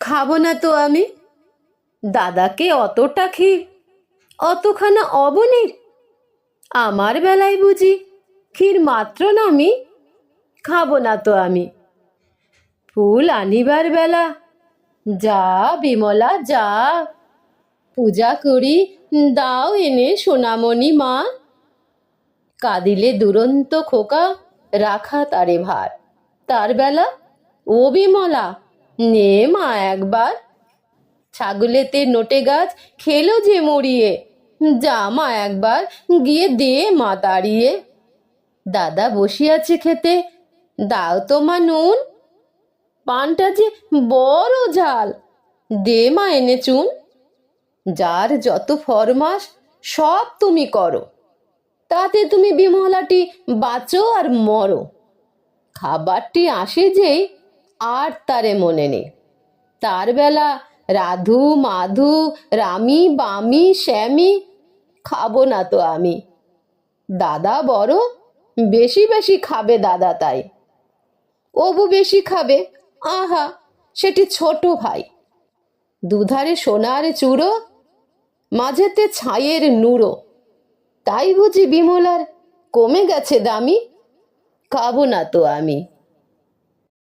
খাবো না তো আমি। দাদাকে অতটা ক্ষীর, অতখানা অবনীর। আমার বেলায় বুঝি ক্ষীর মাত্র নামি। খাবো না তো আমি। ফুল আনিবার বেলা যা বিমলা যা, পূজা করি দাও এনে সোনামণি মা। কাঁদিলে দুরন্ত খোকা রাখা তারে ভার। তার বেলা ও বিমলা নে মা একবার। ছাগলেতে নোটে গাছ খেলো যে মরিয়ে, যা মা একবার গিয়ে দে মা তাড়িয়ে। দাদা বসিয়াছে খেতে, দাও তো মা নুন। পানটা যে বড় ঝাল, দে মা এনে চুন। যার যত ফরমাস সব তুমি করো, তাতে তুমি বিমলাটি বাঁচো আর মরো। খাবারটি আসে যেই আর তারে মনে নেই। তার বেলা রাধু মাধু রামি বামি শ্যামি। খাবো না তো আমি। দাদা বড় বেশি বেশি খাবে দাদা, তাই অবু বেশি খাবে। আহা, সেটি ছোট ভাই। দুধারে সোনার চূড়ো, মাঝেতে ছাইয়ের নুড়ো। তাই বুঝি বিমলার কমে গেছে দামি। খাবো না তো আমি।